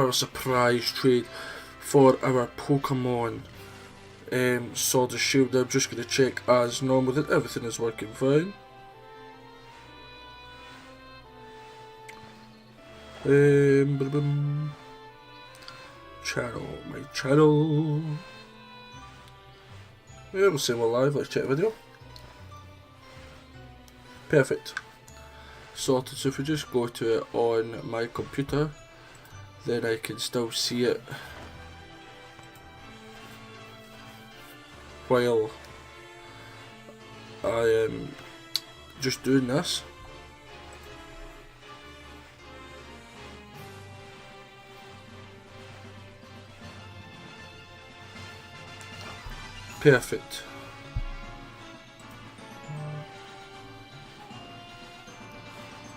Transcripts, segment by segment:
our surprise trade for our Pokemon Sword and Shield. I'm just going to check as normal that everything is working fine. Channel, my channel. Yeah, we'll say we're live. Let's check the video. Perfect. Sorted. So if we just go to it on my computer, then I can still see it while I am just doing this. Perfect.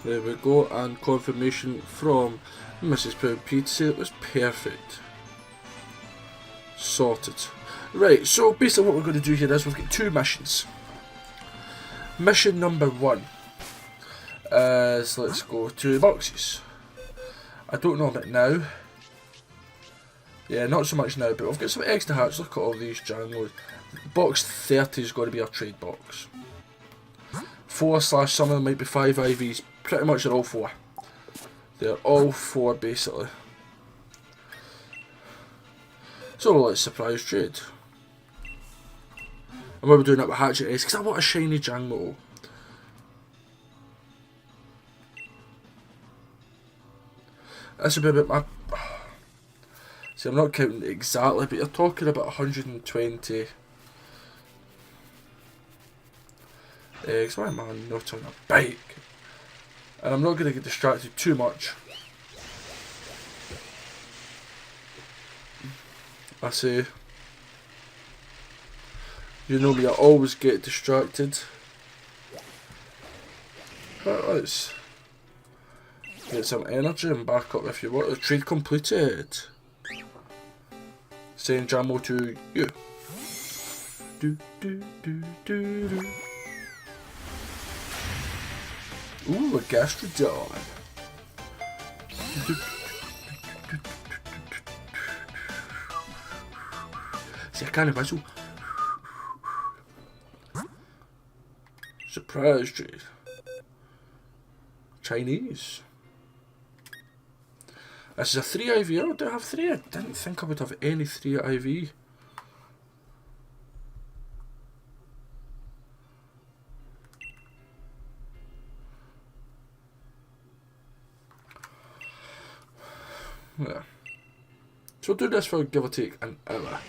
There we go, and confirmation from Mrs. ProudPidgezard. It was perfect. Sorted. Right, so basically what we're going to do here is we've got two missions. Mission number one is, let's go to boxes. I don't know about now. Yeah, not so much now, but we've got some extra hats. Look at all these jangmos. Box 30 is going to be our trade box. 4/ some of them might be 5 IVs. Pretty much they're all 4. They're all 4 basically. So let's surprise trade. And why we're doing that with Hatchet is because I want a shiny Jangmo-o. This would be about my... See, I'm not counting exactly, but you're talking about 120 eggs. Why am I not on a bike? And I'm not going to get distracted too much. I say, you know me, I always get distracted. But let's get some energy and back up if you want. The trade completed. Saying Jangmo to you. Do do do do do. Ooh, a Gastrodon. See, I can't whistle. Surprise trade. Chinese. This is a 3 IV. Oh, do I have 3? I didn't think I would have any 3 IV. Yeah. So we'll do this for give or take an hour.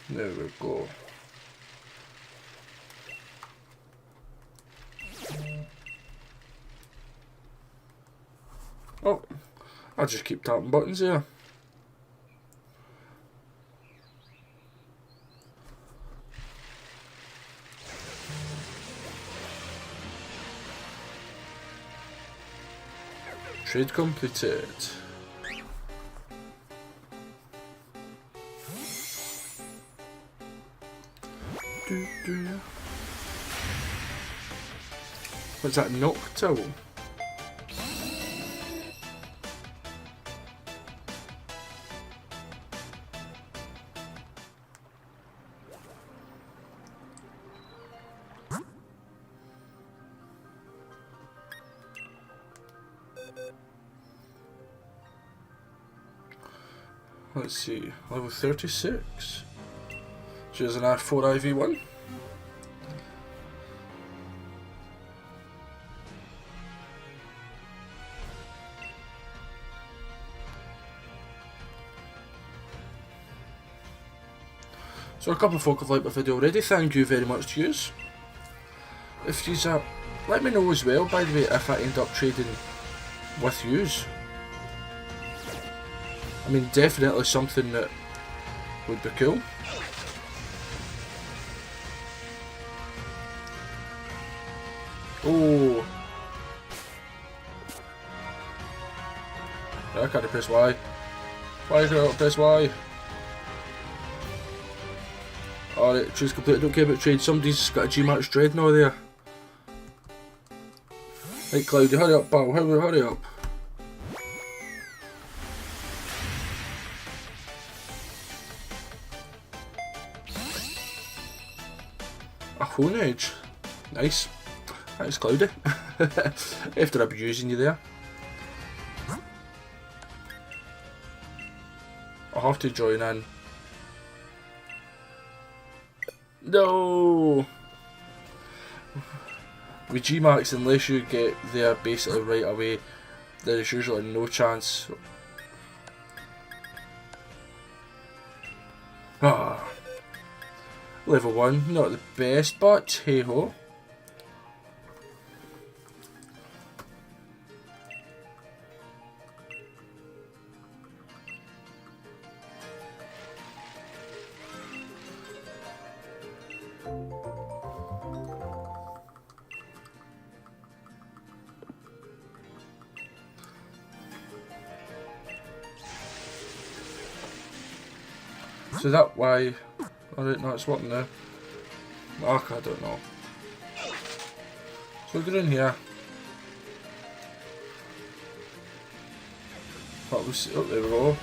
There we go. Oh, I'll just keep tapping buttons here. Trade completed. What's that, Noctowl? Let's see, level 36. She's an R4 IV1. So a couple of folk have liked my video already, thank you very much to yous. If yous let me know as well, by the way, if I end up trading with yous. I mean, definitely something that would be cool. Oh, I can't press Y. Why can't I press Y? Alright, trade's completed. Don't care about trade. Somebody's got a G-Max Dread now there. Right, Cloudy, hurry up, pal. Hurry up. A Hone Edge. Nice. Thanks, Cloudy. After abusing you there. I'll have to join in. No! With G-Max, unless you get there basically right away, there is usually no chance. Ah. Level 1, not the best, but hey ho. So that why? Alright, no, it's working now. Mark, I don't know. So we're in here. What was? Oh, there we go.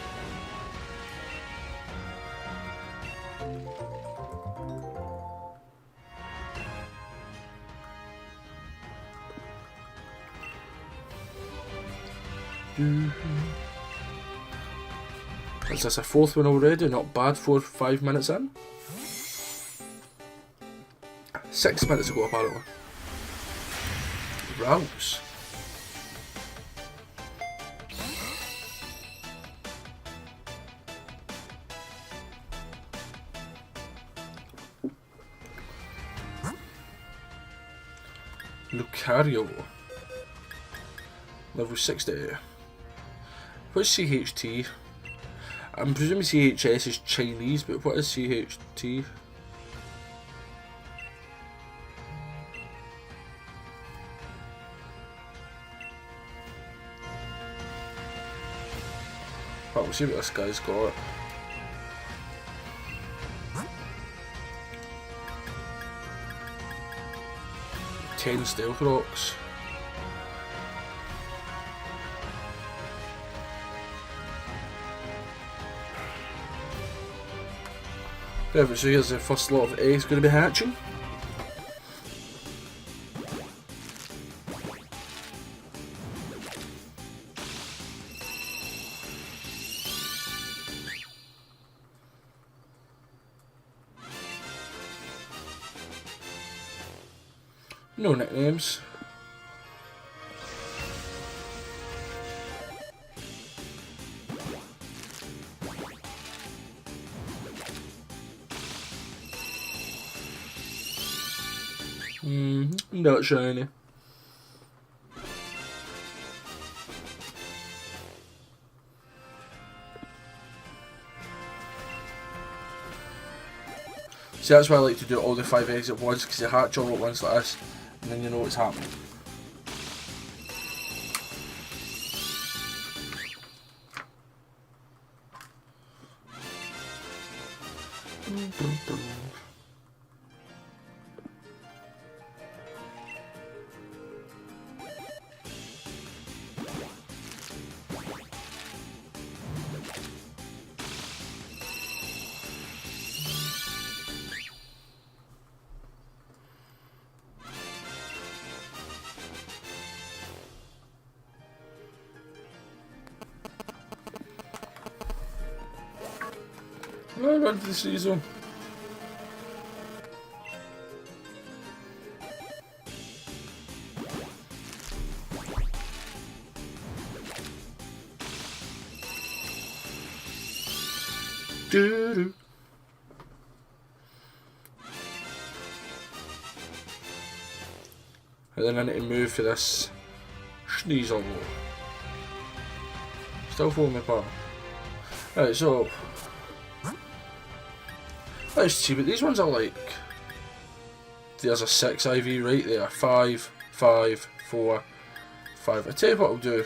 Is this a fourth one already? Not bad, 4 or 5 minutes in. 6 minutes ago apparently. Rouse. Lucario. Level 60. What's CHT? I'm presuming CHS is Chinese, but what is CHT? Well, we'll see what this guy's got. Ten stealth rocks. Perfect, so here's the first lot of eggs going to be hatching. No nicknames. Not shiny. See, that's why I like to do all the 5 eggs at once, because you hatch all at once like this, and then you know what's happening. No, run for the season. Doo-doo. And then I need to move for this Sneasel. Still falling apart. Right, so let's see what these ones are like. There's a 6 IV right there. 5, 5, 4, 5. I tell you what I'll do.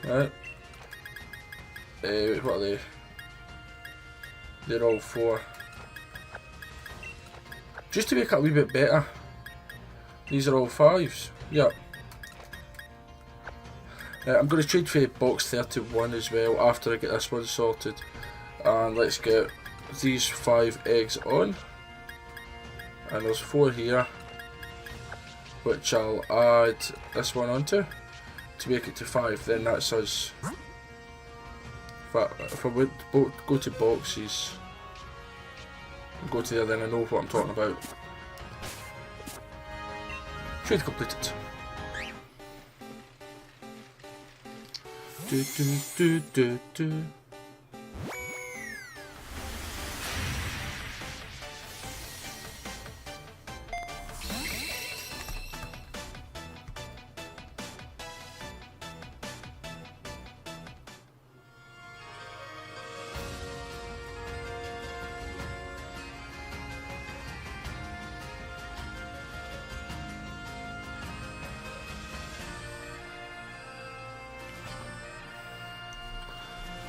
Right. What are they? They're all 4. Just to make it a wee bit better, these are all 5s. Yep. I'm going to trade for box 31 as well after I get this one sorted. And let's get these 5 eggs on. And there's 4 here, which I'll add this one onto to make it to 5. Then that's us. If I would go to boxes, go to there, then I know what I'm talking about. Trade completed. Do do do do do.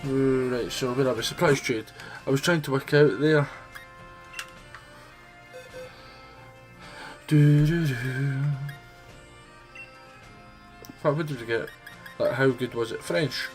Right, so we'll have a surprise trade. I was trying to work out there. What did we get? Like, how good was it? French.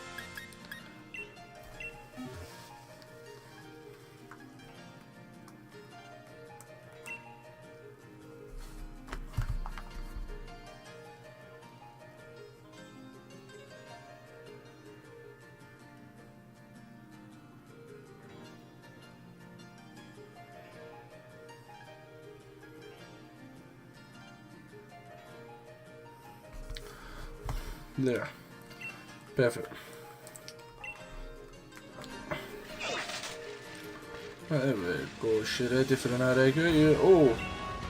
There. Perfect. Right, there we go. She ready for an egg? Oh!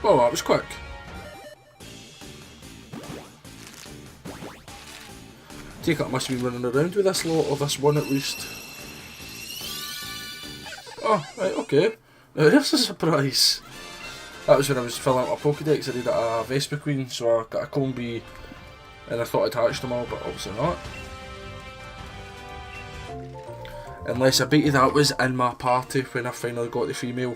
Oh, that was quick. Take it, I must have been running around with this lot, or this one at least. Oh, right, okay. Now there's a surprise. That was when I was filling out my Pokédex. I did a Vespa Queen, so I got a Combi. And I thought I'd hatched them all, but obviously not. Unless I bet you that was in my party when I finally got the female.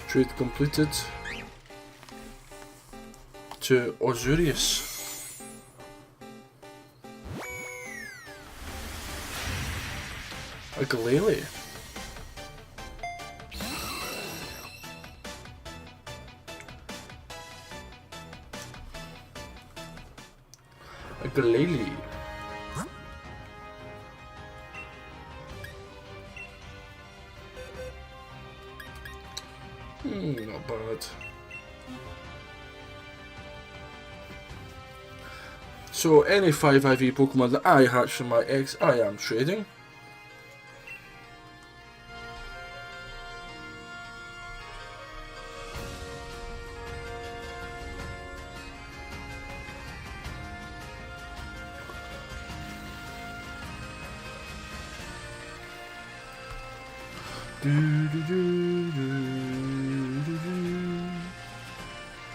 Trade completed to Ozurius. A Glalie. A Glalie. Not bad. So any 5 IV Pokemon that I hatch from my eggs, I am trading.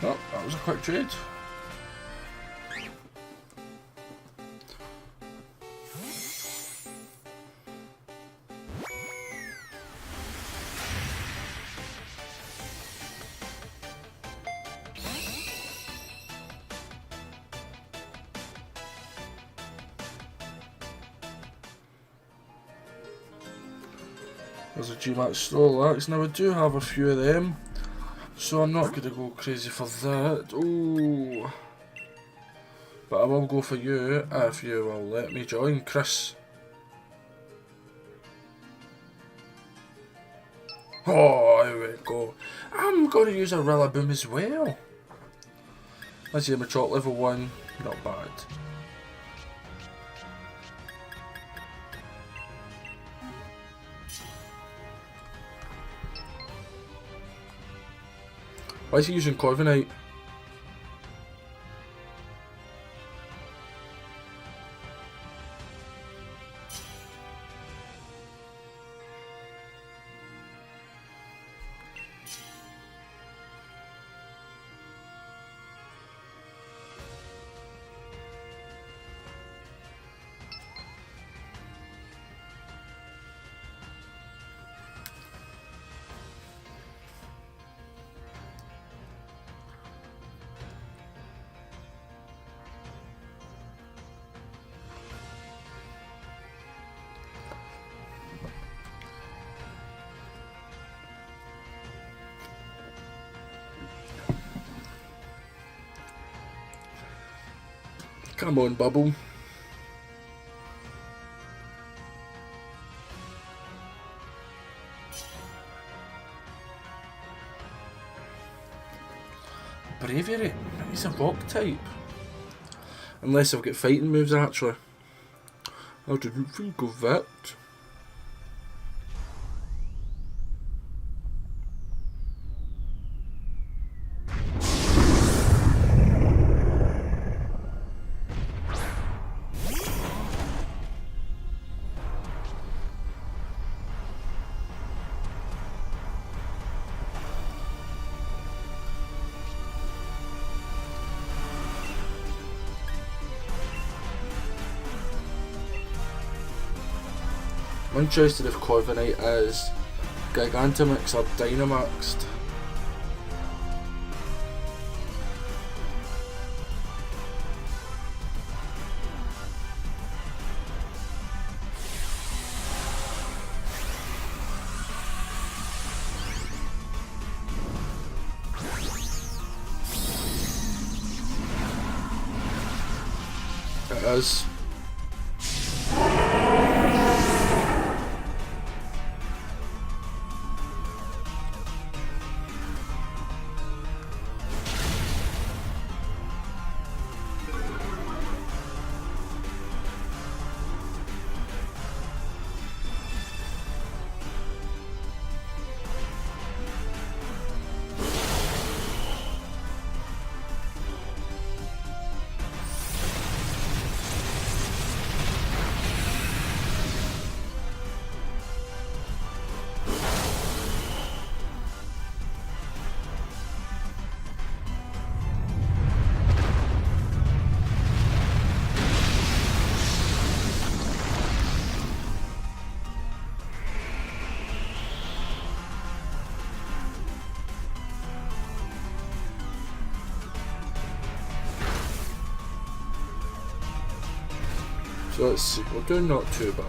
Oh, that was a quick trade. There's a G-Max Snorlax. Now I do have a few of them, so I'm not going to go crazy for that. Ooh. But I will go for you if you will let me join, Chris. Oh, here we go. I'm going to use a Rillaboom as well. Let's see, Machop level 1, not bad. Why is he using Corviknight? Come on, Bubble. Bravery? He's a rock type. Unless I've got fighting moves, actually. I didn't think of that. I'm interested if Corviknight is Gigantamax or Dynamaxed. It is. So let's see, we're doing not too bad.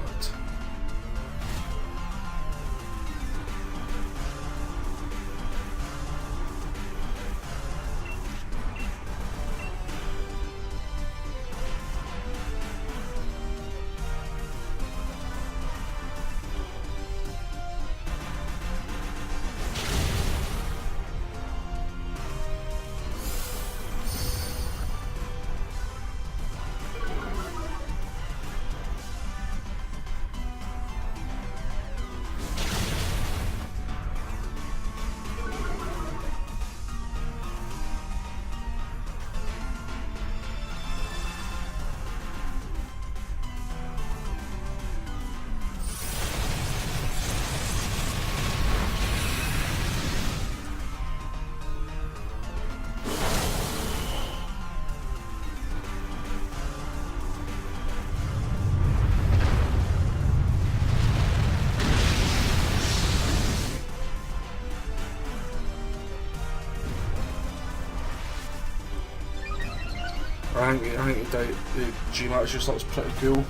I think the G-Max just looks pretty cool.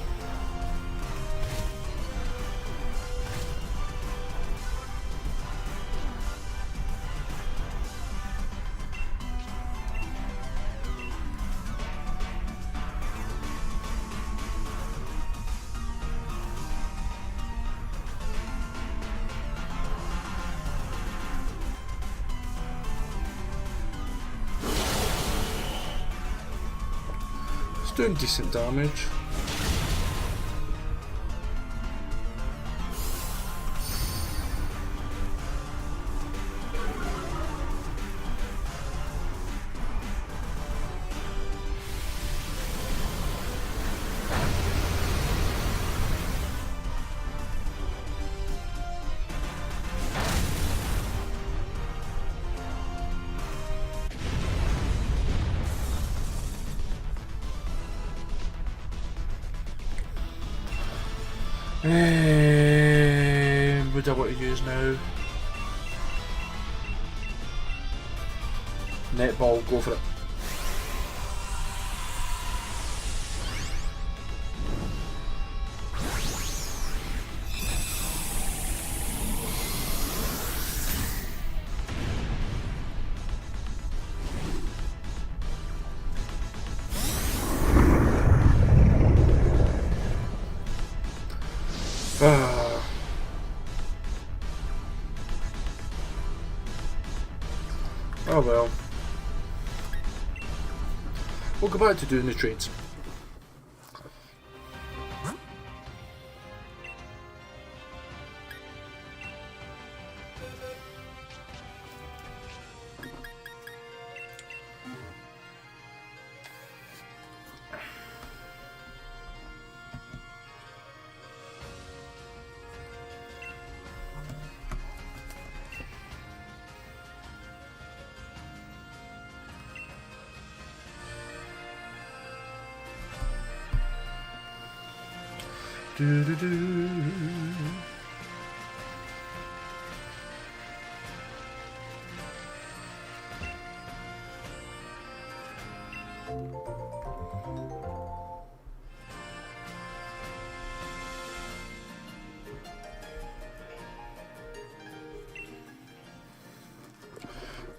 It's doing decent damage. Would I want to use now? Netball, go for it. Oh well. We'll go back to doing the trades. Do do do.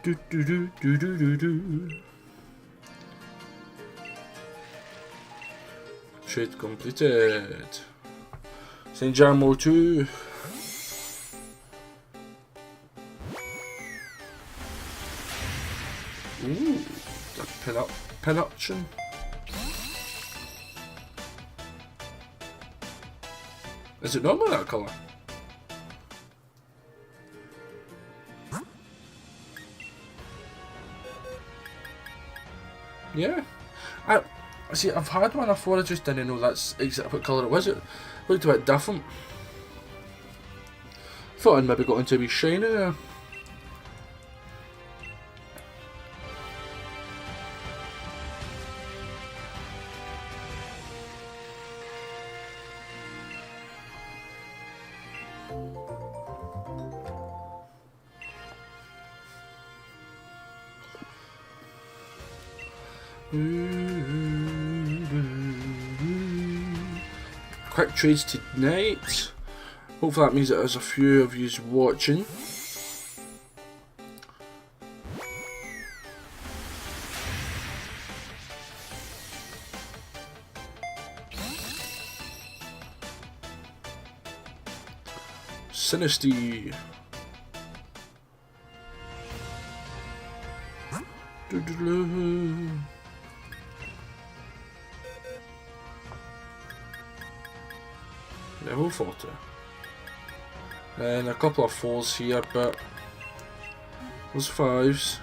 Do do do do do do do. Trade completed. St. Jangmo-o 2. Ooh, a pin-option. Is it normally that colour? Yeah. I see. I've had one before. I just didn't know that's exactly what colour it was. It looked a bit different. Thought I'd maybe got into a wee shiny there. Quick trades tonight. Hopefully that means that there's a few of you watching. Sinisty. Level 40. And a couple of 4s here, but those 5s.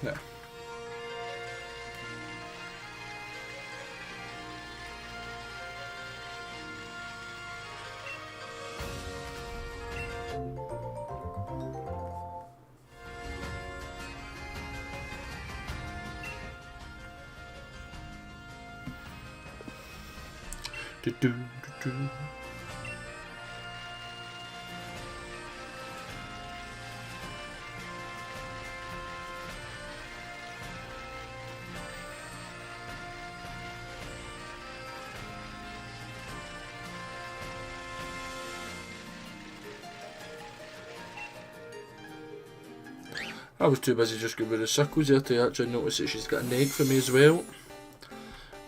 No. Do, do, do, do. I was too busy just going with the circles there to actually notice that she's got an egg for me as well.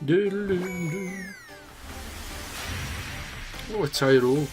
Doodle-doo-doo. Oh, a tie rogue.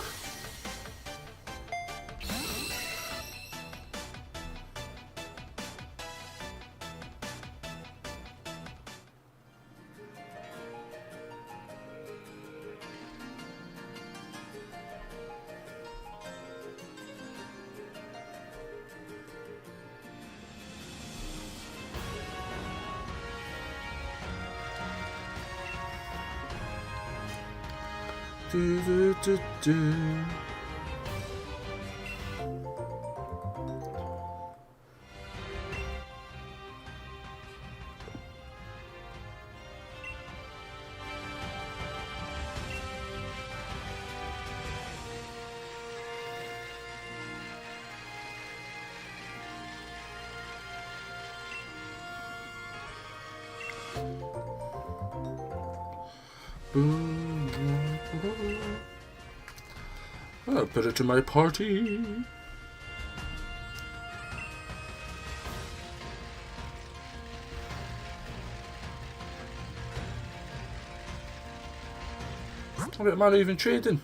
Do, do, do, do. I'll put it to my party. How about man even trading?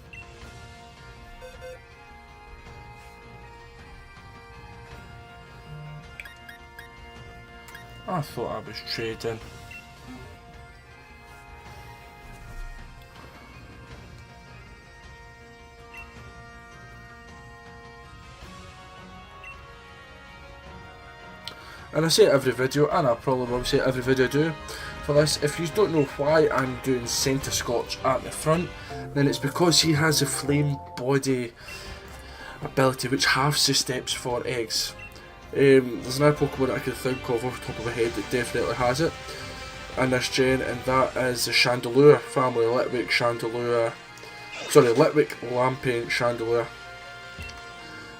I thought I was trading. And I say it every video, and I probably will say it every video I do for this. If you don't know why I'm doing centre Scotch at the front, then it's because he has a flame body ability which halves the steps for eggs. There's no Pokemon that I can think of off the top of my head that definitely has it in this gen, and that is the Chandelure family, Litwick, Chandelure, sorry, Litwick, Lampion, Chandelure.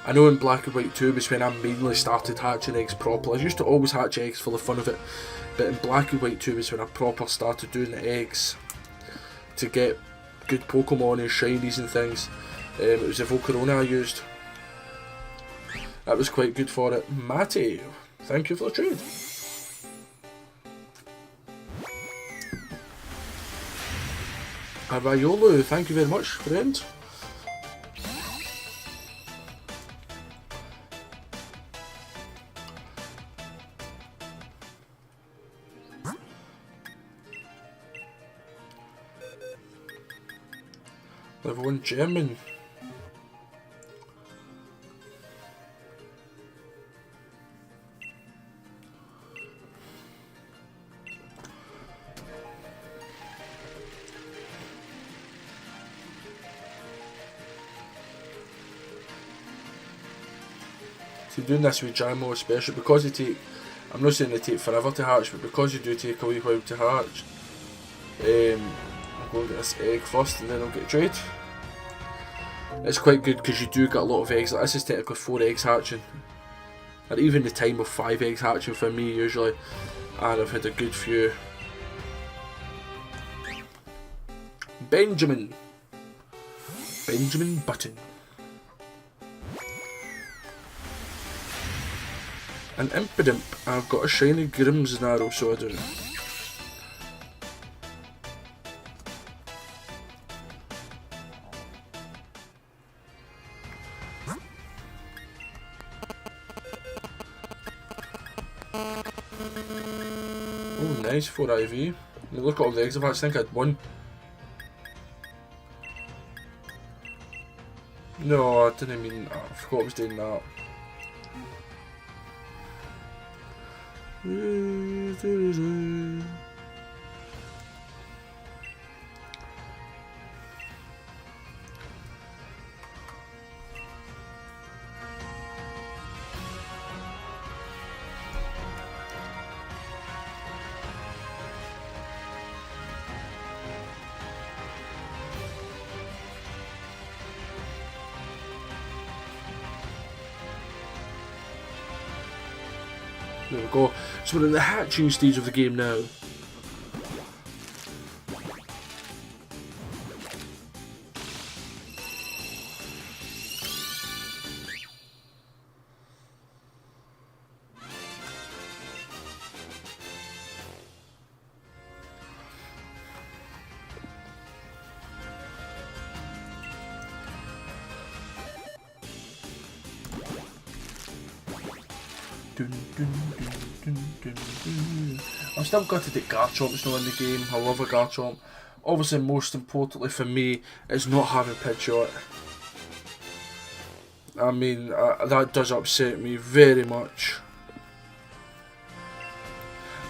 I know in Black and White 2 was when I mainly started hatching eggs properly. I used to always hatch eggs for the fun of it, but in Black and White 2 was when I proper started doing the eggs to get good Pokemon and shinies and things. It was the Volcarona I used. That was quite good for it. Matty, thank you for the trade. Arayolu, thank you very much, friend. Level 1 German. So doing this with jangmo-o especially, because they take, I'm not saying they take forever to hatch, but because you do take a wee while to hatch, I'll go get this egg first and then I'll get a trade. It's quite good because you do get a lot of eggs. Like this is technically 4 eggs hatching, or even the time of 5 eggs hatching for me usually, and I've had a good few. Benjamin Button. An Impidimp. I've got a shiny Grimmsnarl, so I do. Oh, nice 4 IV. Look at all the eggs I've hatched. I think I had 1. No, I didn't mean that. I forgot I was doing that. There we go. So we're in the hatching stage of the game now. I'm still gutted that Garchomp's not in the game. I love a Garchomp. Obviously, most importantly for me is not having Pidgeot. I mean, that does upset me very much.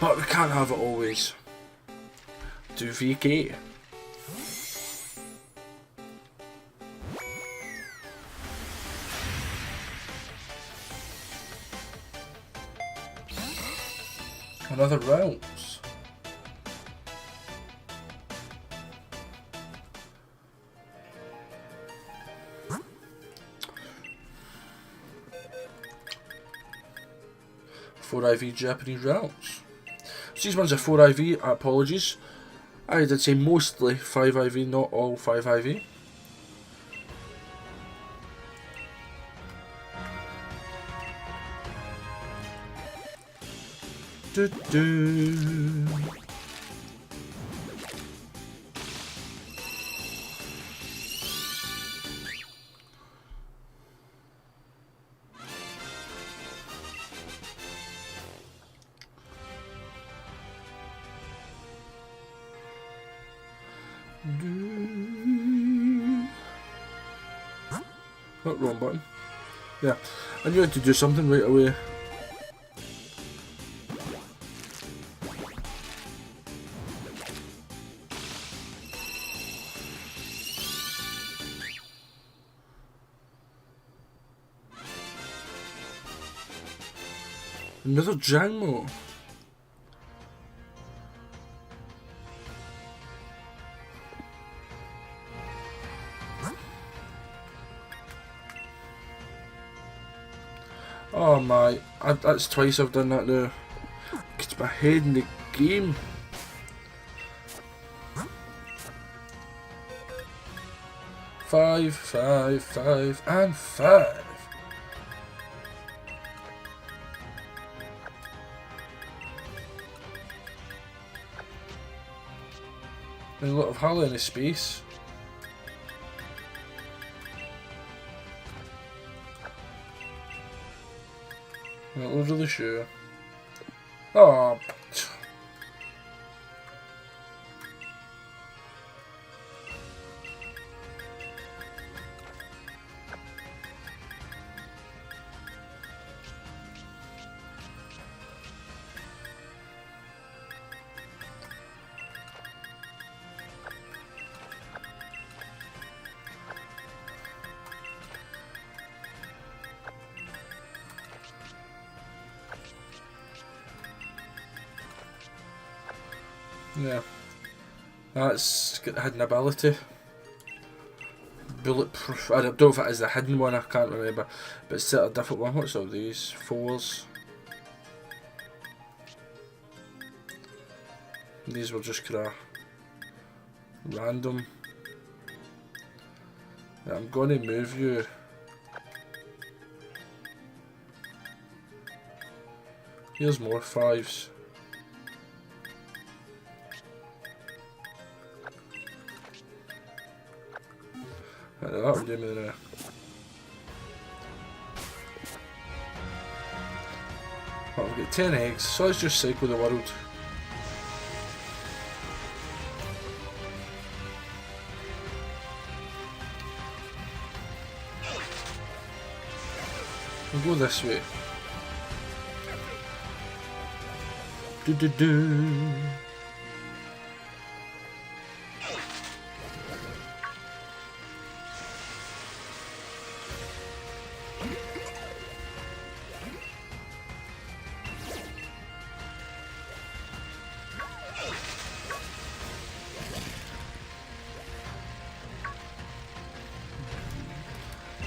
But we can't have it always. Do VK. Another Realms. IV Japanese Realms. So these ones are 4 IV, apologies. I did say mostly 5 IV, not all 5 IV. Do do. Oh, wrong button. Yeah, I knew I had to do something right away. Another jangmo-o. Oh my, that's twice I've done that now. Gets my head in the game. Five, and 5. There's a lot of hollow in the space. Not really sure. Oh. Yeah, that's got the hidden ability. Bulletproof. I don't know if it is the hidden one, I can't remember. But it's a different one. What's all these? 4s. These were just kind of random. Yeah, I'm going to move you. Here's more 5s. That would do me now. Oh, we've got 10 eggs, so let's just cycle the world. We'll go this way. Do do do.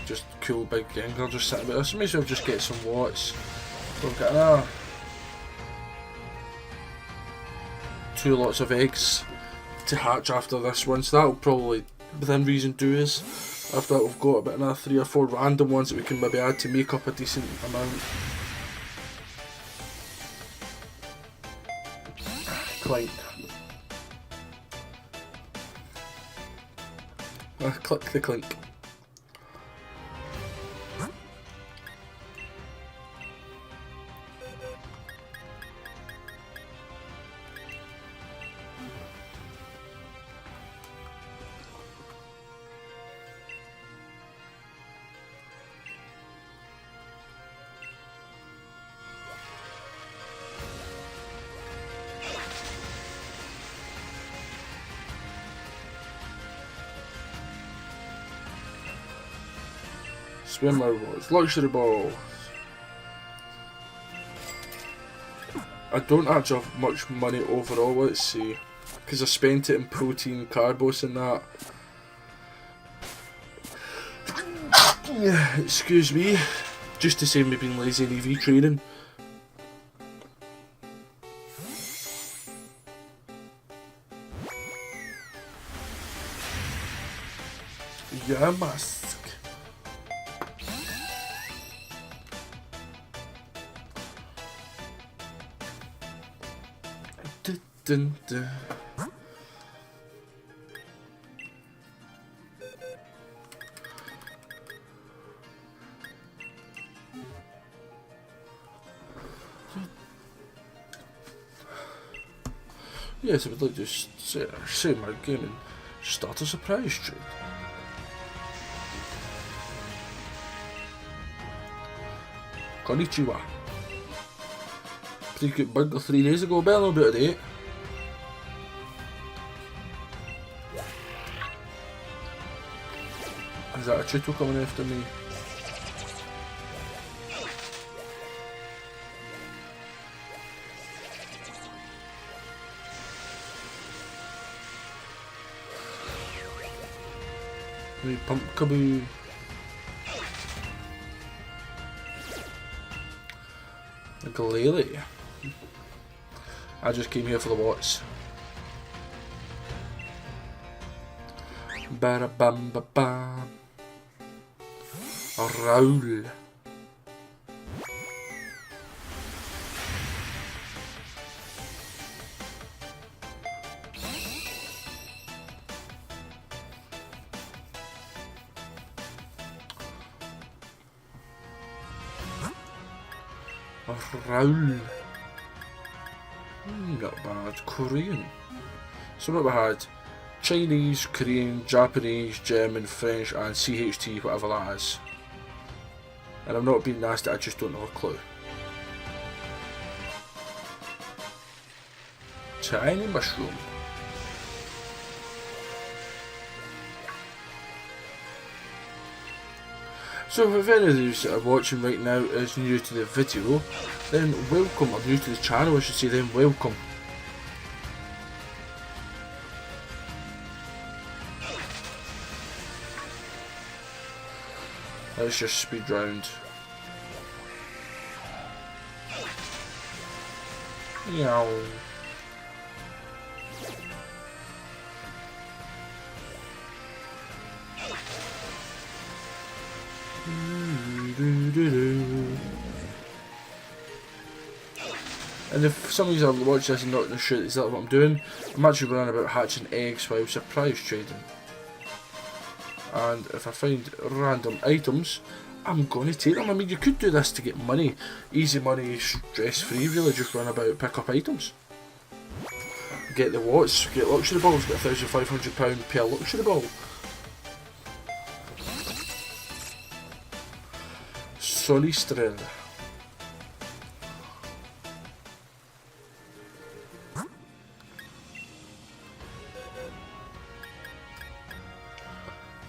Just cool big angler just sitting about us. So may as well just get some watts. We've got 2 lots of eggs to hatch after this one, so that'll probably within reason do us. After that we've got about another 3 or 4 random ones that we can maybe add to make up a decent amount. Clink. Click the clink. Swimmer balls, luxury balls. I don't actually have much money overall, let's see. Because I spent it in protein, carbos and that. Yeah, excuse me. Just to save me being lazy in EV training. your mask. Dun, dun, dun. Yes, I would like to save my game and start a surprise trade. Konnichiwa. Pretty good burger 3 days ago, but a little bit of date. Is that a Chuto coming after me? Pump kaboo. A Galele. I just came here for the watts. Ba bam ba bam. A roll. Roll. Not bad. Korean. So what we had? Chinese, Korean, Japanese, German, French and CHT, whatever that is. And I'm not being nasty, I just don't have a clue. Tiny mushroom. So if any of those that are watching right now is new to the video, then welcome, or new to the channel I should say, then welcome. Let's just speed round. Meow. And if some of you are watching this and not sure exactly what I'm doing, I'm actually going on about hatching eggs while surprise trading. And if I find random items, I'm going to take them. I mean, you could do this to get money. Easy money, stress free really, just run about, pick up items. Get the watts, get luxury balls, get £1,500 per luxury ball. Sunny Strand.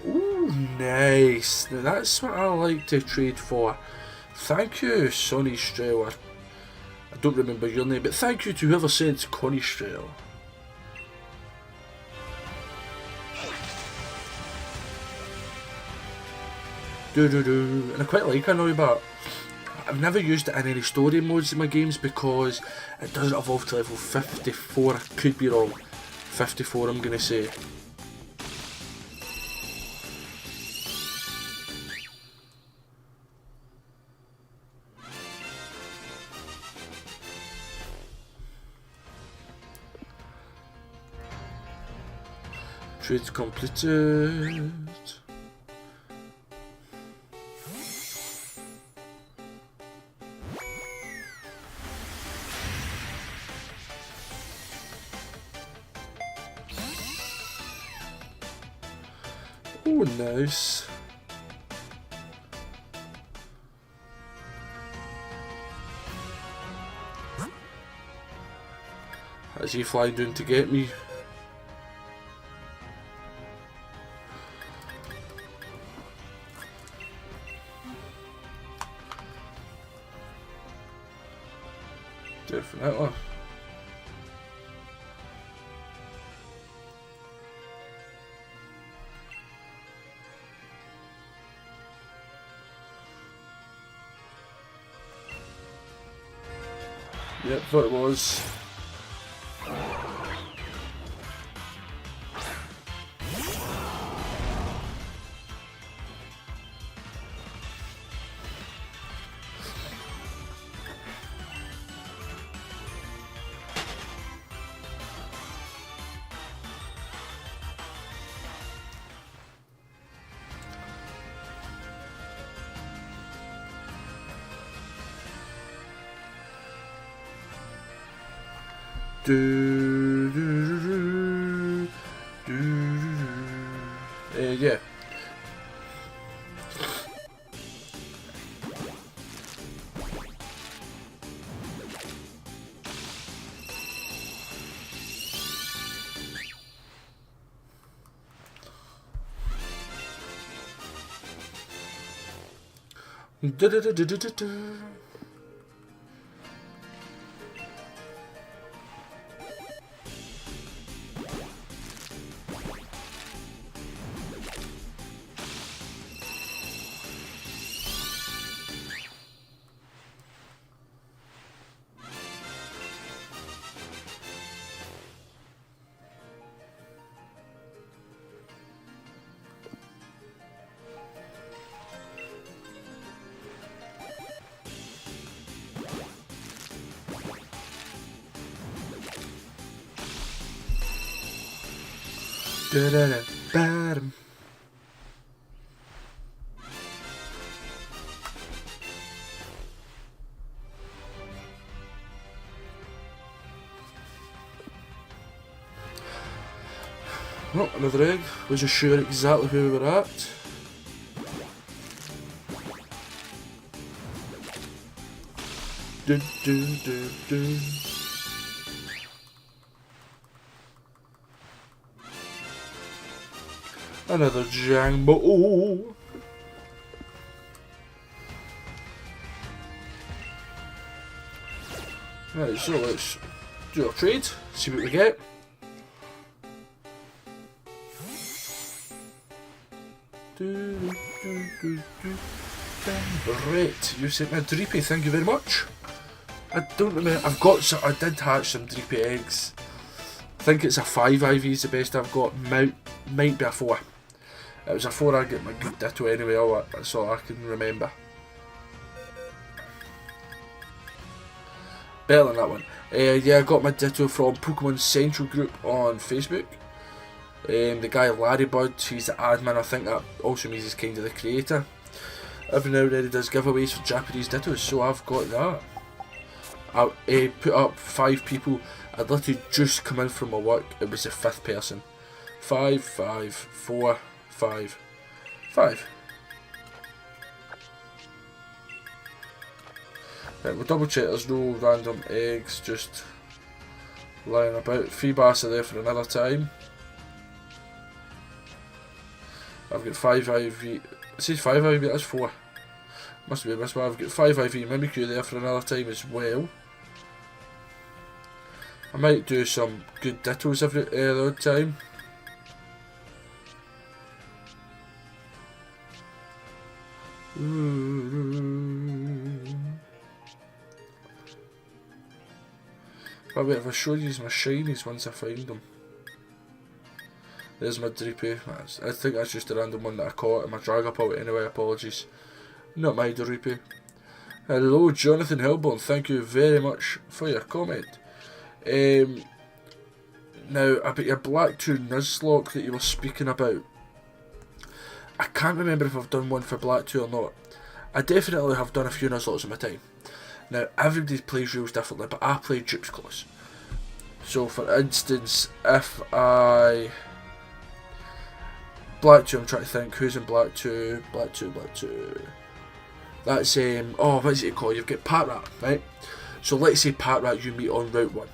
Ooh, nice. Now that's what I like to trade for. Thank you, Sonny Strell. I don't remember your name, but thank you to whoever sent Connie Strell. And I quite like Annoy, but I've never used it in any story modes in my games because it doesn't evolve to level 54. I could be wrong. 54 I'm gonna say. Trade completed. Oh, nice. How's he flying down to get me? Definitely. Yep, thought it was. Yeah. Bam. Oh, another egg. Was just sure exactly where we were at. Do do do do. Another jangmo-o. Right, so let's do our trade, see what we get. Right, you sent me a dreepy, thank you very much. I don't remember, I did hatch some dreepy eggs. I think it's a 5 IV is the best I've got, might be a 4. It was a 4 I get my good ditto anyway, that's all I can remember. Better than that one. Yeah, I got my ditto from Pokemon Central group on Facebook. The guy Larry Bud, he's the admin, I think that also means he's kind of the creator. Every now and then he does giveaways for Japanese dittos, so I've got that. I put up 5 people, I'd literally just come in from my work, it was the 5th person. 5, 5, 4, 5, 5. Right, we'll double check there's no random eggs just lying about. Feebas are there for another time. I've got 5 IV, it says 5 IV, that's 4. Must be a miss, but I've got 5 IV Mimikyu there for another time as well. I might do some good dittos every the odd time. But wait, if I show you my shinies once I find them. There's my Dreepy. I think that's just a random one that I caught in my Dragapult anyway, apologies. Not my Dreepy. Hello Jonathan Hilborn, thank you very much for your comment. Now, about your Black 2 Nuzlocke that you were speaking about. I can't remember if I've done one for Black 2 or not. I definitely have done a few Nuzlocks in my time. Now, everybody plays rules differently, but I play Dupes Clause. So, for instance, if I... Black 2, I'm trying to think, who's in Black 2? Black 2. That's, oh, what is it called? You've got Patrat, right? So, let's say Patrat you meet on Route 1.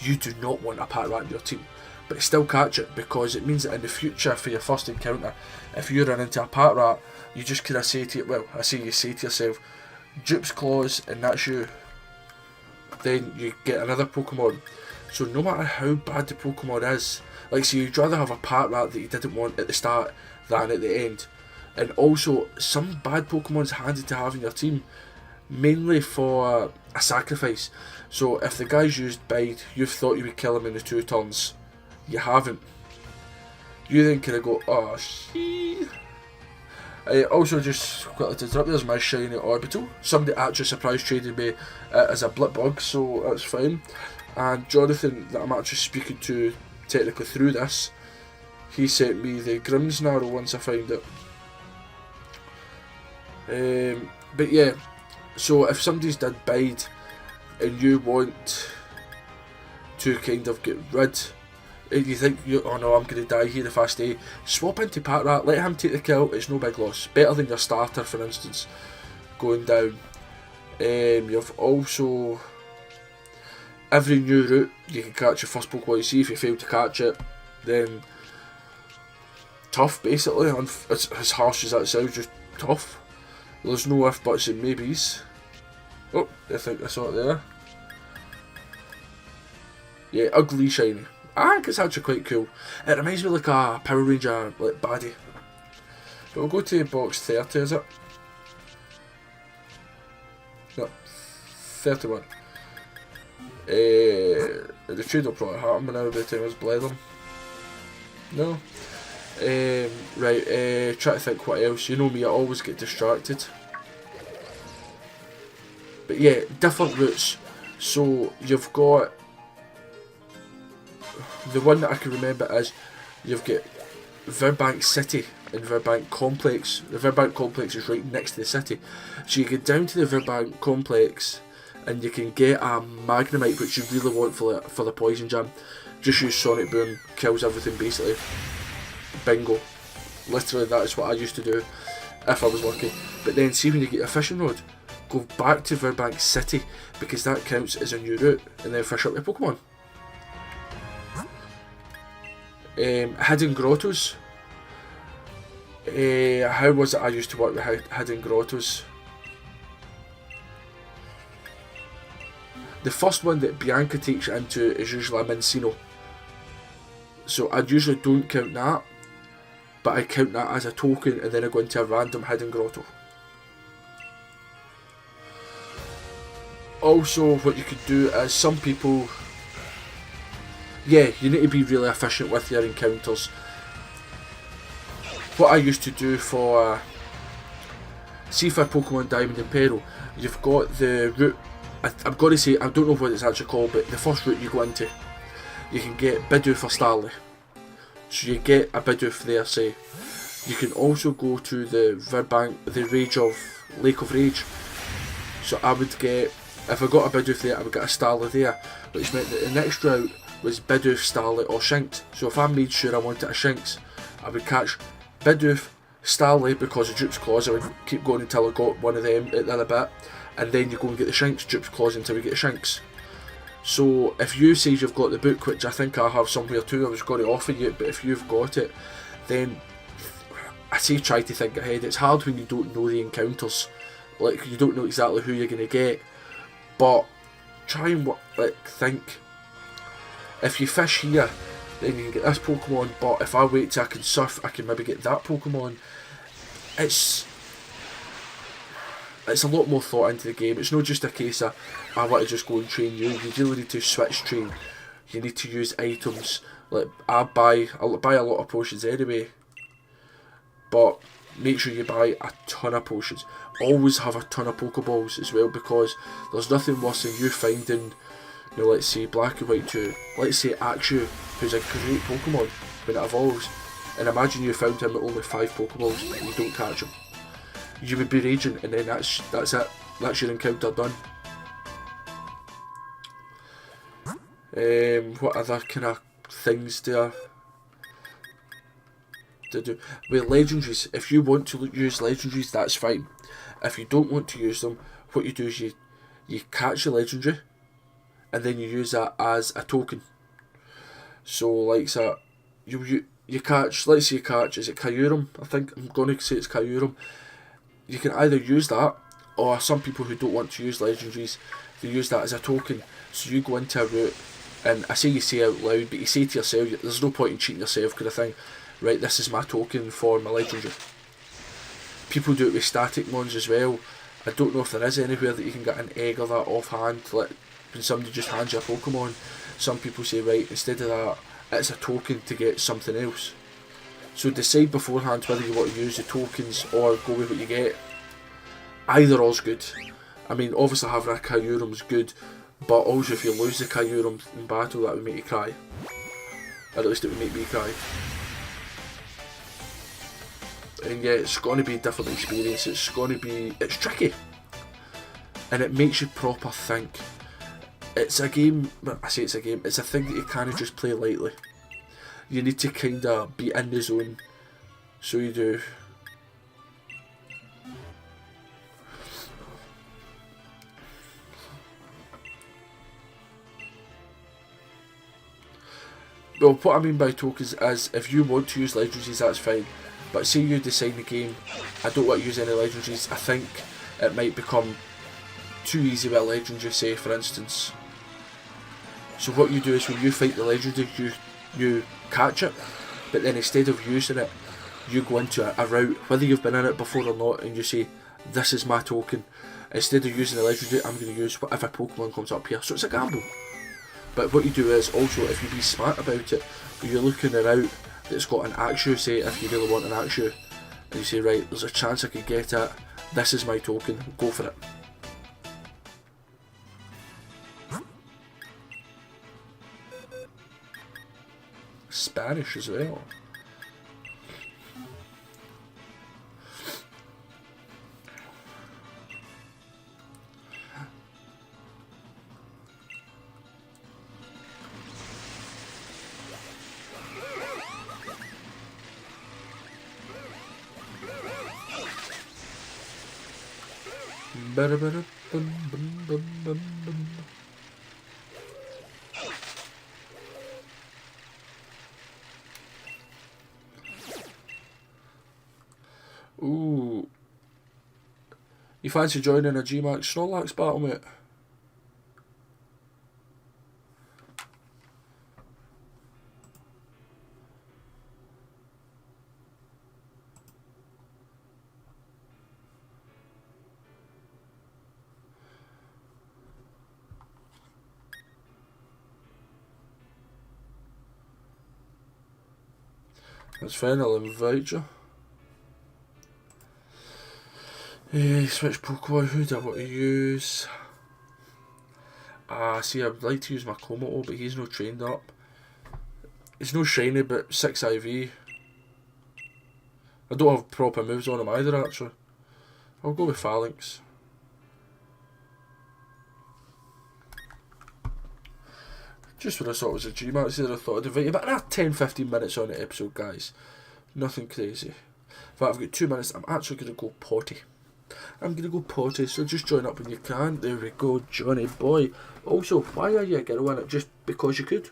You do not want a Patrat in your team, but still catch it, because it means that in the future, for your first encounter, if you run into a Patrat, you just kind of say to it, well, I say you say to yourself, Dupes Clause, and that's you. Then you get another Pokemon. So no matter how bad the Pokemon is, like say you'd rather have a Patrat that you didn't want at the start than at the end. And also, some bad Pokemon's handy to have in your team, mainly for a sacrifice. So if the guy's used Bide, you've thought you would kill him in the 2 turns, you haven't. You then kind of go, oh shit. Also, just quickly to interrupt, there's my shiny Orbital. Somebody actually surprise traded me as a Blipbug, so that's fine. And Jonathan, that I'm actually speaking to technically through this, he sent me the Grimmsnarl once I found it. But yeah, so if somebody's done Bide and you want to kind of get rid. You think, oh no, I'm going to die here if I stay. Swap into Pack Rat, let him take the kill, it's no big loss. Better than your starter, for instance, going down. You've also, every new route, you can catch your first Pokemon you see. If you fail to catch it, then tough, basically. It's as harsh as that sounds, just tough. There's no if, buts and maybes. Oh, I think I saw it there. Yeah, ugly shiny. I think it's actually quite cool. It reminds me like a Power Ranger like baddie. But we'll go to box 30, is it? No, 31. The trade will probably happen now by the time I bled them. No. Right, try to think what else. You know me, I always get distracted. But yeah, different routes. So you've got, the one that I can remember is, you've got Verbank City and Verbank Complex. The Verbank Complex is right next to the city. So you get down to the Verbank Complex and you can get a Magnemite, which you really want for the Poison Jam. Just use Sonic Boom, kills everything basically. Bingo. Literally that is what I used to do if I was lucky. But then see when you get a fishing rod, go back to Verbank City because that counts as a new route and then fish up your Pokemon. Hidden Grottos. How was it I used to work with Hidden Grottos? The first one that Bianca takes you into is usually a Mincino. So I usually don't count that, but I count that as a token and then I go into a random Hidden Grotto. Also, what you could do is, some people, yeah, you need to be really efficient with your encounters. What I used to do for, see for Pokemon Diamond and Pearl, you've got the route, I'm going to say, I don't know what it's actually called, but the first route you go into, you can get Bidoof or Starly. So you get a Bidoof there, say. You can also go to the Verbank, the Lake of Rage. So I would get, if I got a Bidoof there, I would get a Starly there, which meant that the next route was Bidoof, Starly or Shinx. So if I made sure I wanted a Shinx, I would catch Bidoof, Starly because of Droop's Claws. I would keep going until I got one of them at the other bit, and then you go and get the Shinx, Droop's Claws until we get a Shinx. So if you say you've got the book, which I think I have somewhere too, I was going to offer you it, but if you've got it, then I say try to think ahead. It's hard when you don't know the encounters, like you don't know exactly who you're going to get, but try and think. If you fish here, then you can get this Pokemon, but if I wait till I can surf, I can maybe get that Pokemon. It's a lot more thought into the game. It's not just a case of, I want to just go and train you. You really need to switch train. You need to use items. Like, I'll buy a lot of potions anyway, but make sure you buy a ton of potions. Always have a ton of Pokeballs as well, because there's nothing worse than you finding, you know, let's say Black and White 2, let's say Axew, who's a great Pokemon when it evolves, and imagine you found him with only 5 Pokeballs and you don't catch him. You would be raging, and then that's it. That's your encounter done. What other kind of things to do? With legendaries, if you want to use legendaries, that's fine. If you don't want to use them, what you do is you catch a legendary, and then you use that as a token. So like that, you catch, let's say you catch, is it Kyurem? I think I'm going to say it's Kyurem. You can either use that, or some people who don't want to use legendaries, they use that as a token. So you go into a route, and I say you say out loud, but you say to yourself, there's no point in cheating yourself kind of thing. Right, this is my token for my legendary. People do it with static mons as well. I don't know if there is anywhere that you can get an egg or that offhand, like when somebody just hands you a Pokemon. Some people say, right, instead of that, it's a token to get something else. So decide beforehand whether you want to use the tokens or go with what you get. Either or's good. I mean, obviously having a Kyurem's good, but also if you lose the Kyurem in battle, that would make you cry. Or at least it would make me cry. And yeah, it's going to be a different experience. It's tricky. And it makes you proper think. it's a game. I say it's a game. It's a thing that you can't just play lightly. You need to kind of be in the zone. So you do. Well, what I mean by tokens is, if you want to use legendaries, that's fine. But say you decide in the game, I don't want to use any legendaries, I think it might become too easy with a legendary, say, for instance. So what you do is, when you fight the legendary, you catch it, but then instead of using it, you go into a route, whether you've been in it before or not, and you say, this is my token. Instead of using the legendary, I'm going to use whatever Pokemon comes up here. So it's a gamble. But what you do is, also, if you be smart about it, you're looking at a route that's got an Axew, say, if you really want an Axew, and you say, right, there's a chance I could get it, this is my token, go for it. Spanish as well. Ooh. You fancy joining a G-Max Snorlax battle, mate? That's fine, I'll invite you. Switch Pokemon, who do I want to use? See, I'd like to use my Komodo, but he's not trained up. He's no shiny, but 6 IV. I don't have proper moves on him either, actually. I'll go with Phalanx. Just when I thought it was a G-Max there, I thought I'd invite you. But 10-15 minutes on the episode, guys. Nothing crazy. In fact, I've got 2 minutes. I'm actually going to go potty. So just join up when you can. There we go, Johnny boy. Also, why are you a girl in it? Just because you could?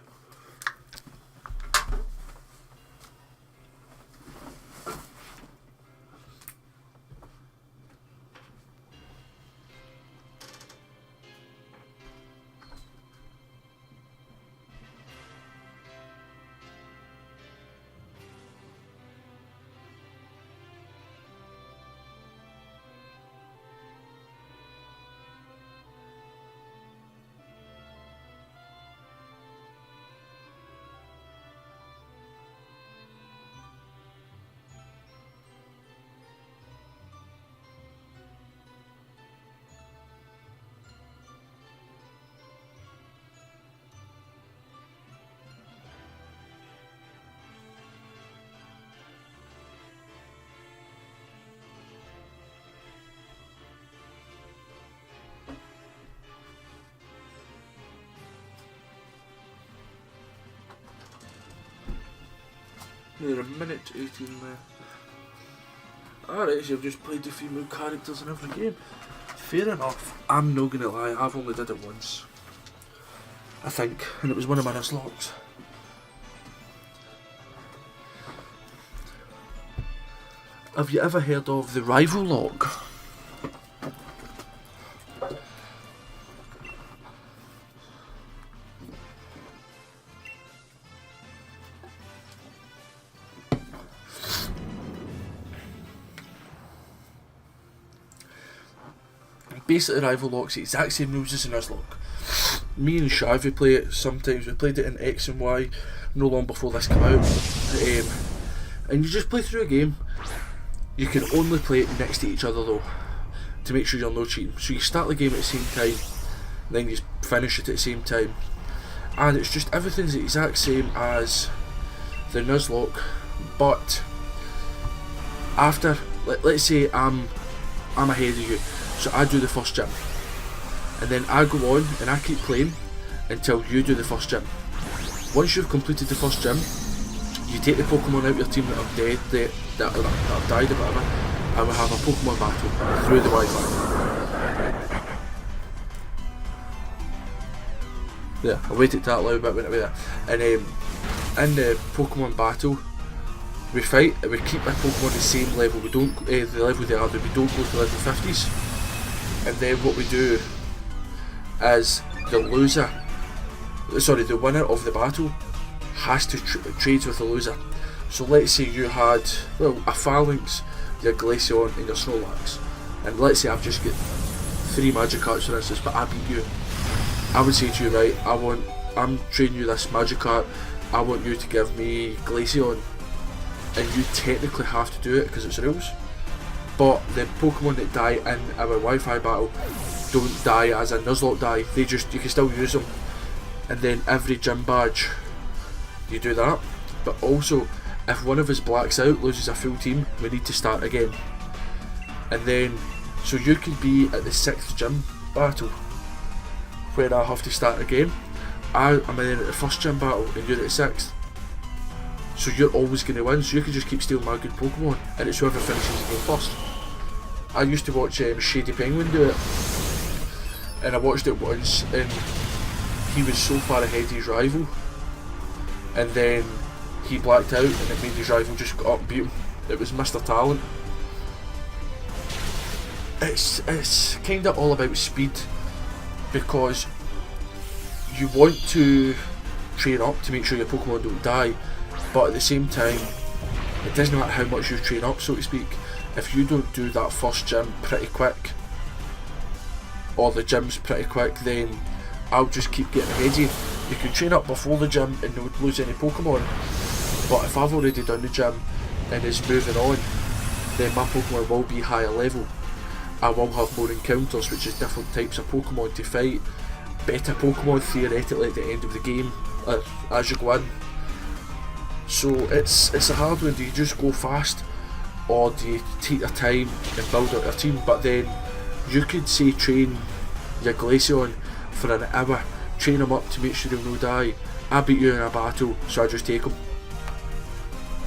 We're a minute 18 there. Alright, so you've just played the female characters in every game. Fair enough. I'm not gonna lie, I've only did it once. I think, and it was one of my Nuzlocks. Have you ever heard of the rival lock? Basically, rival lock's the exact same rules as a Nuzlocke. Me and Shav, we play it sometimes. We played it in X and Y no long before this came out. And you just play through a game. You can only play it next to each other though, to make sure you're not cheating. So you start the game at the same time, then you finish it at the same time. And it's just, everything's the exact same as the Nuzlocke, but after, let's say I'm ahead of you. So I do the first gym, and then I go on and I keep playing, until you do the first gym. Once you've completed the first gym, you take the Pokemon out your team that are dead, that have died or whatever, and we have a Pokemon battle through the Wi-Fi. Yeah, I waited that loud bit went away there. And in the Pokemon battle, we fight and we keep our Pokemon the same level. We don't the level they are, but we don't go to level 50s. And then what we do is the winner of the battle has to trade with the loser. So let's say you had a Phalanx, your Glaceon and your Snorlax, and let's say I've just got 3 Magikarps for instance, but I beat you. I would say to you, right, I'm trading you this Magikarp, I want you to give me Glaceon, and you technically have to do it because it's rules. But the Pokemon that die in our Wi-Fi battle don't die as a Nuzlocke die, you can still use them. And then every gym badge you do that, but also if one of us blacks out, loses a full team, we need to start again. And then, so you could be at the 6th gym battle where I have to start again. I'm then at the 1st gym battle and you're at the 6th. So you're always going to win, so you can just keep stealing my good Pokemon and it's whoever finishes the game first. I used to watch Shady Penguin do it, and I watched it once and he was so far ahead of his rival, and then he blacked out and it made his rival just go up and beat him. It was Mr. Talent. It's kind of all about speed, because you want to train up to make sure your Pokemon don't die, but at the same time it doesn't matter how much you train up, so to speak. If you don't do that first gym pretty quick, or the gym's pretty quick, then I'll just keep getting ahead of you. You can train up before the gym and not lose any Pokemon, but if I've already done the gym and is moving on, then my Pokemon will be higher level. I will have more encounters, which is different types of Pokemon to fight, better Pokemon theoretically at the end of the game, as you go in. So it's a hard one. Do you just go fast, or do you take your time and build out your team? But then you could say train your Glaceon for an hour, train him up to make sure he'll no die. I beat you in a battle, so I just take him,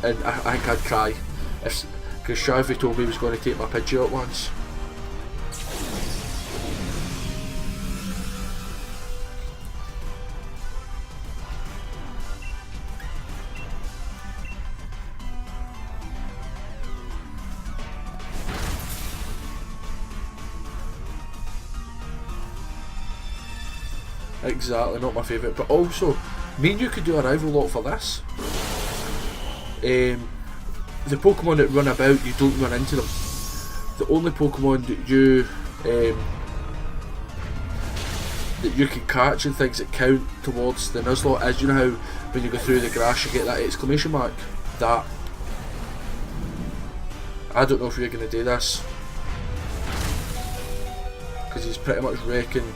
and I think I'd cry because Shivy told me he was going to take my Pidgey out once. Exactly, not my favourite, but also, me and you could do a rival lot for this. The Pokemon that run about, you don't run into them. The only Pokemon that you can catch and things that count towards the Nuzlocke is, you know how when you go through the grass you get that exclamation mark? That. I don't know if you're going to do this, because he's pretty much wrecking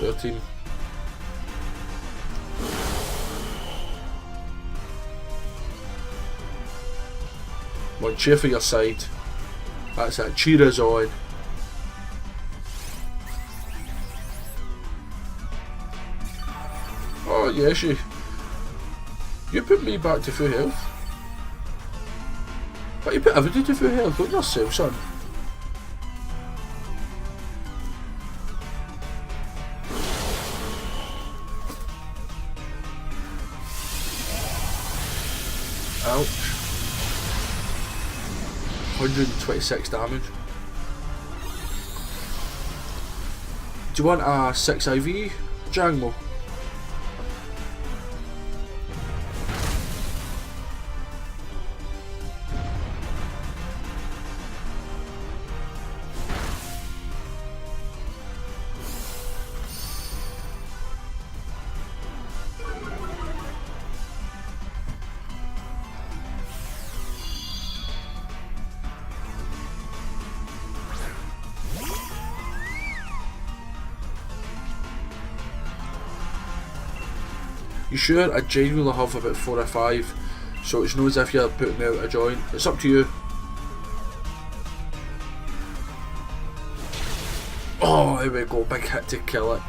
their team. One cheer for your side. That's it. Cheer us on. Oh yes, you put me back to full health. But you put everybody to full health, don't yourself, son. Ouch. 126 damage. Do you want a 6 IV, Jangmo? You sure? I genuinely have about 4 or 5, so it's not as if you're putting me out a joint. It's up to you. Oh, here we go, big hit to kill it.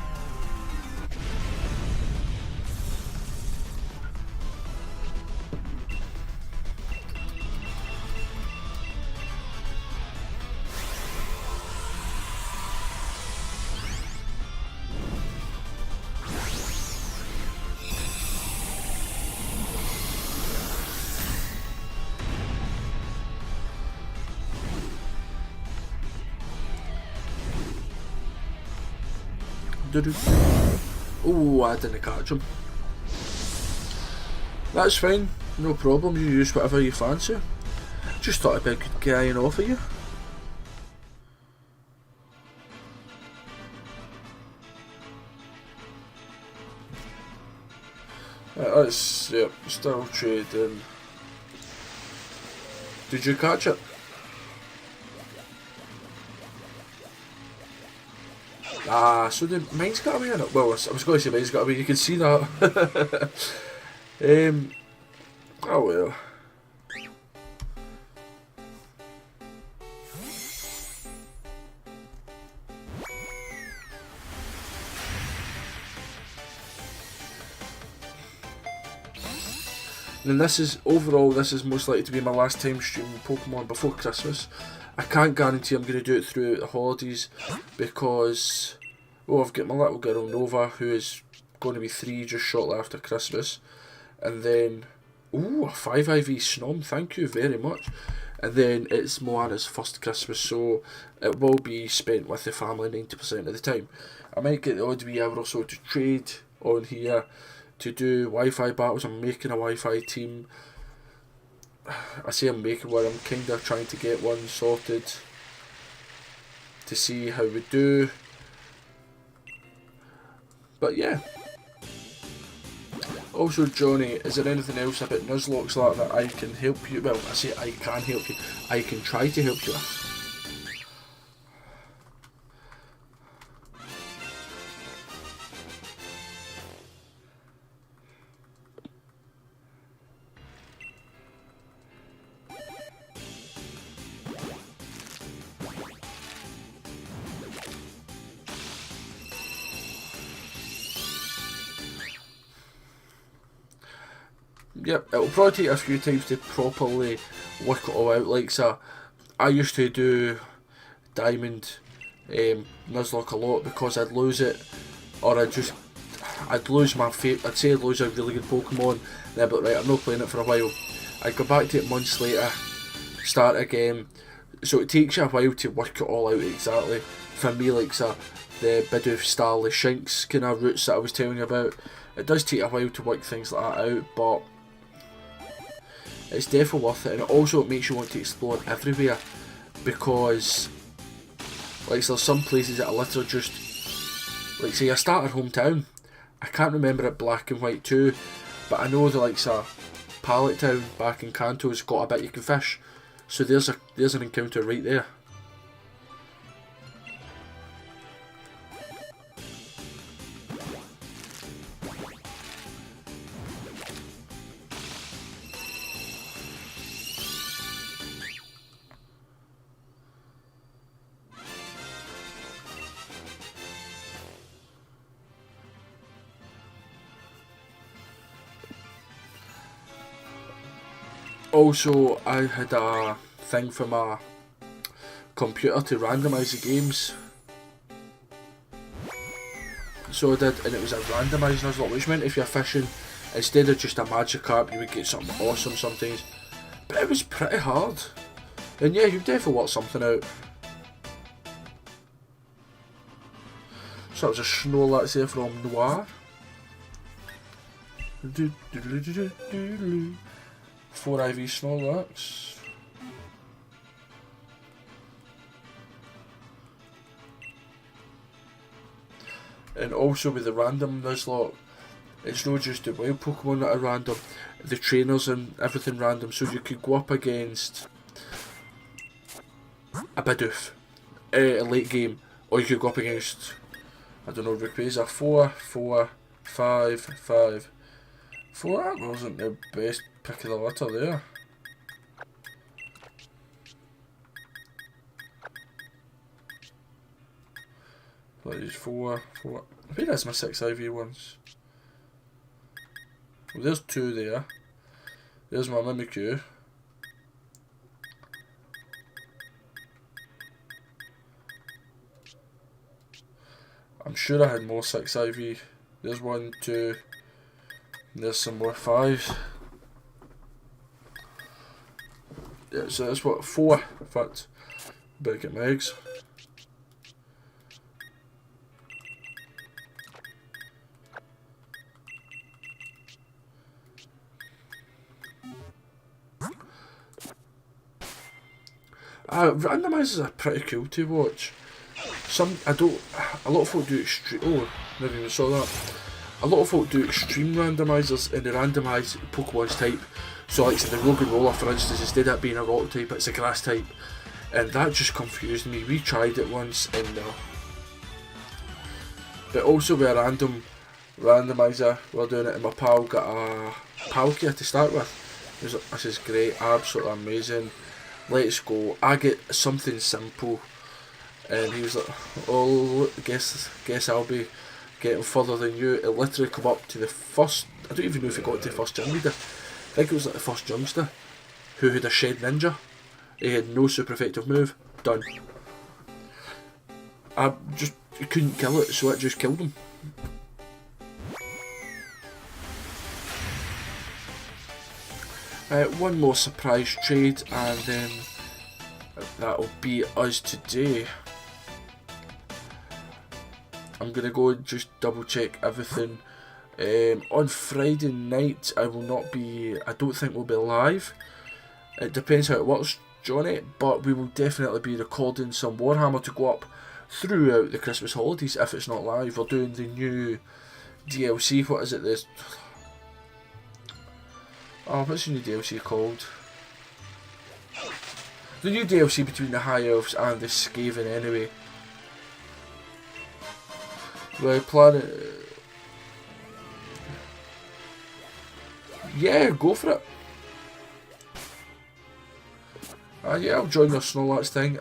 Oh, I didn't catch him. That's fine, no problem, you use whatever you fancy. Just thought I'd be a good guy and offer you. Right, let's, yep, still trading. Did you catch it? Ah, so mine's got away in it. Well, I was going to say mine's got away, you can see that. Oh well. And this is, overall, this is most likely to be my last time streaming Pokemon before Christmas. I can't guarantee I'm going to do it throughout the holidays because, well, I've got my little girl Nova, who is going to be 3 just shortly after Christmas. And then, ooh, a 5 IV Snom, thank you very much. And then it's Moana's first Christmas, so it will be spent with the family 90% of the time. I might get the odd wee hour or so to trade on here, to do Wi-Fi battles. I'm making a Wi-Fi team. I say I'm making one, I'm kind of trying to get one sorted to see how we do. But yeah. Also, Johnny, is there anything else about Nuzlocke like that I can help you? Well, I say I can help you. I can try to help you with. Yep, it'll probably take a few times to properly work it all out. Like, so I used to do Diamond Nuzlocke a lot because I'd lose it, or I'd lose my fate. I'd say I'd lose a really good Pokemon, and I'd be like, right, I'm not playing it for a while. I'd go back to it months later, start again. So it takes you a while to work it all out exactly. For me, like, so the Bidoof, Starly, Shinx kind of routes that I was telling you about, it does take a while to work things like that out, but it's definitely worth it. And it also makes you want to explore everywhere, because like, there's some places that are literally just, like, say I started hometown, I can't remember it Black and White 2, but I know the likes of Pallet Town back in Kanto's got a bit you can fish, so there's an encounter right there. Also, I had a thing for my computer to randomise the games. So I did, and it was a randomised Nuzlocke, which meant if you're fishing, instead of just a Magikarp, you would get something awesome sometimes. But it was pretty hard. And yeah, you've definitely worked something out. So that was a Snorlax there from Noir. 4 IV Snorlax. And also with the random Nuzlocke, it's not just the wild Pokemon that are random, the trainers and everything random, so you could go up against a Bidoof a late game, or you could go up against, I don't know, Rayquaza 4, 4, 5, 5. 4, that wasn't the best pick of the litter there. Please, 4, 4. I think that's my 6 IV ones. Well, there's 2 there. There's my Mimikyu. I'm sure I had more 6 IV. There's 1, 2. There's some more 5s. Yeah, so that's what, 4. In fact, better get my eggs. randomizers are pretty cool to watch. A lot of folk do extreme. Oh, never even saw that. A lot of folk do extreme randomizers, and they randomise Pokemon's type. So, like, the Rogan Roller, for instance, instead of it being a rock type, it's a grass type, and that just confused me. We tried it once, and but also with a randomizer, we're doing it, and my pal got a Palkia to start with. He was like, "This is great, absolutely amazing. Let's go." I get something simple. And he was like, "Oh, guess I'll be getting further than you." It literally come up to the first. I don't even know if it got to the first gym leader. I think it was like the first youngster who had a Shed Ninja. He had no super effective move. Done. I just couldn't kill it, so it just killed him. One more surprise trade, and then that'll be us today. I'm going to go and just double check everything. On Friday night I don't think we'll be live. It depends how it works, Johnny, but we will definitely be recording some Warhammer to go up throughout the Christmas holidays if it's not live. We're doing the new DLC, what is it, what's the new DLC called? The new DLC between the High Elves and the Skaven anyway. We're planning. Yeah, go for it. Yeah, I'll join your Snorlax thing.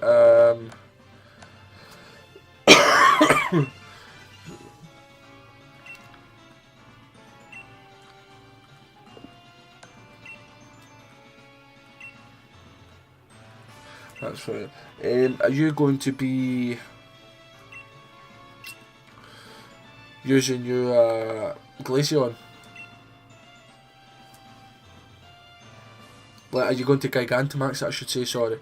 That's fine. Are you going to be using your Glaceon? Like, are you going to Gigantamax, I should say, sorry.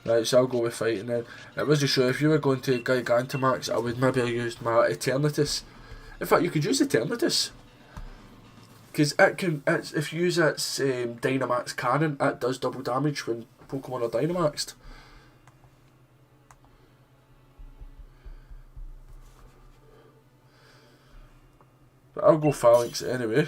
Right, so I'll go with fighting then. It wasn't sure if you were going to Gigantamax, I would maybe have used my Eternatus. In fact, you could use Eternatus. Because if you use its Dynamax cannon, it does double damage when Pokemon are Dynamaxed. But I'll go Phalanx anyway.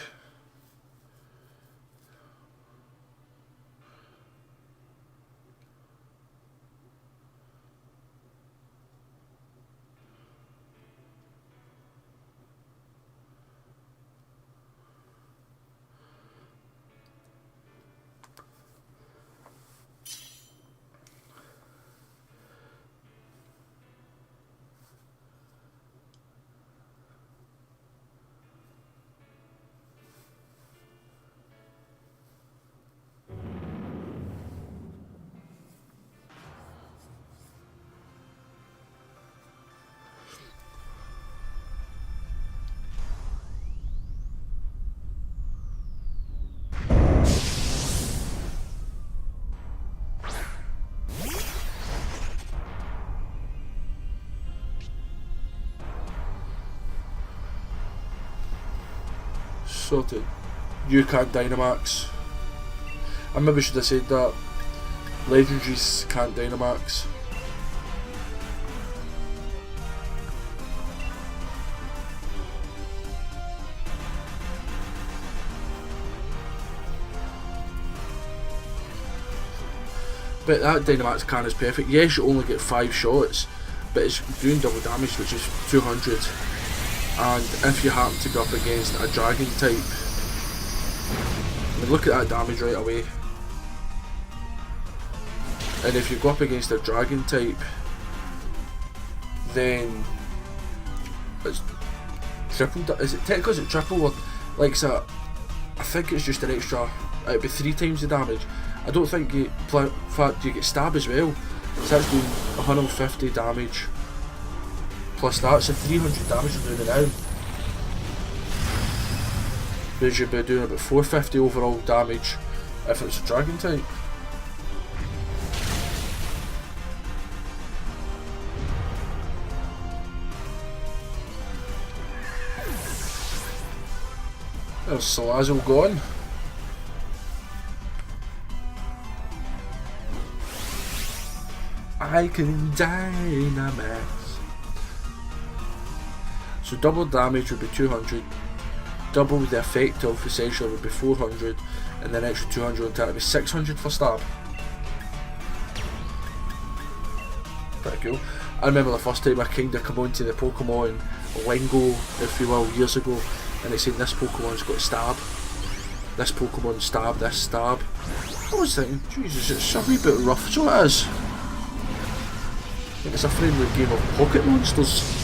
Sorted. You can't Dynamax. I maybe should have said that. Legendaries can't Dynamax. But that Dynamax can is perfect. Yes, you only get 5 shots, but it's doing double damage, which is 200. And if you happen to go up against a dragon type, I mean, look at that damage right away. And if you go up against a dragon type, then it's triple. Is it technically is it triple or like so? I think it's just an extra. It'd be 3 times the damage. I don't think in fact you get stab as well. So that's doing 150 damage. Plus that, so 300 damage you're doing it now. means you'd be doing about 450 overall damage if it's a dragon type. There's Salazzle gone. I can Dynamax. So double damage would be 200, double the effect of essentially would be 400, and then extra 200 on attack would be 600 for stab. Pretty cool. I remember the first time I kinda come onto the Pokemon lingo, if you will, years ago, and they said this Pokemon's got stab, this Pokemon stab, this stab. I was thinking, Jesus, it's a wee bit rough, so it is. I think it's a friendly game of pocket monsters.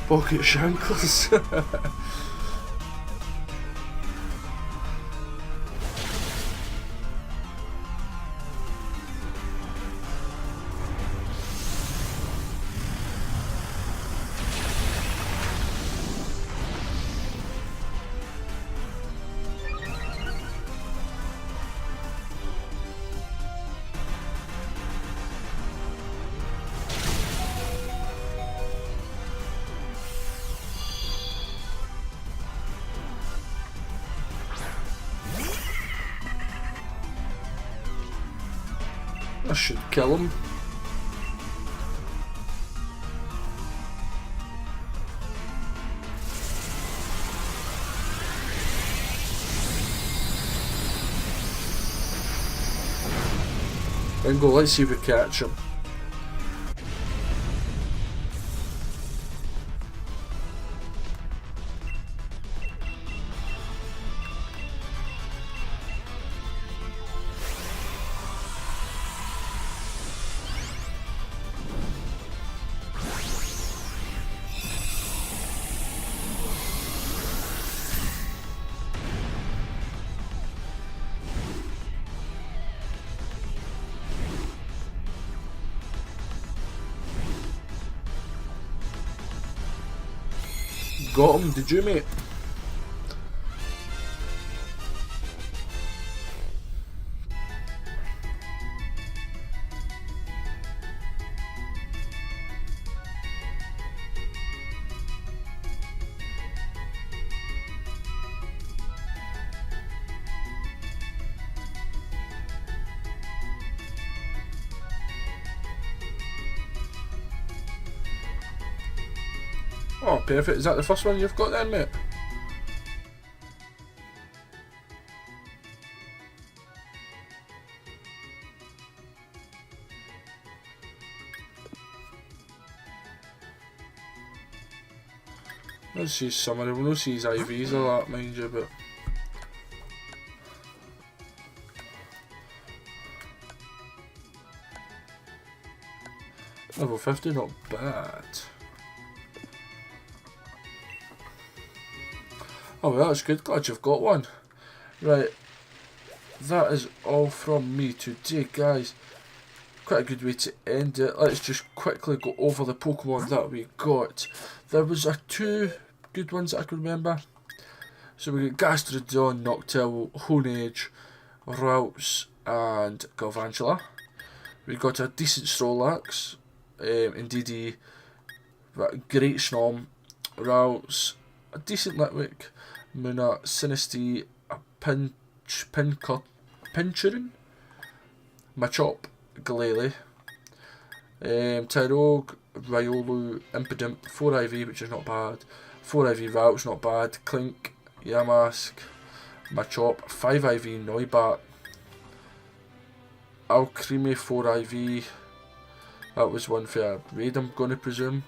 Pocket shankles. I should kill him. Bingo, let's see if we catch him. Got him, did you, mate? Oh, perfect. Is that the first one you've got then, mate? Let's see his summary. We'll not see his IVs a lot, mind you, but... Level 50, not bad. Oh well, that's good, glad you've got one. Right, that is all from me today, guys. Quite a good way to end it. Let's just quickly go over the Pokemon that we got. There was two good ones that I can remember. So we got Gastrodon, Noctowl, Honedge, Routes and Galvantula. We got a decent Snorlax, Indeedee, Great Snom, Routes, a decent Litwick, Munna, Sinistea, a Pinchurin, Machop, Glalie, Tyrogue, Riolu, Impidimp, 4 IV, which is not bad, 4 IV Routes, not bad, Clink, Yamask, Machop, 5 IV Noibat, Alcremie, 4 IV, that was one for a raid I'm going to presume,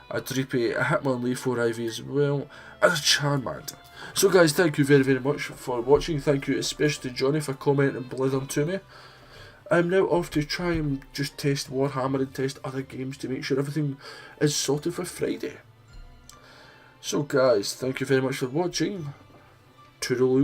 a Dreepy, a Hitmonlee 4 IV as well, and a Charmander. So guys, thank you very, very much for watching. Thank you especially to Johnny for commenting and blithering to me. I'm now off to try and just test Warhammer and test other games to make sure everything is sorted for Friday. So guys, thank you very much for watching. Toodaloo.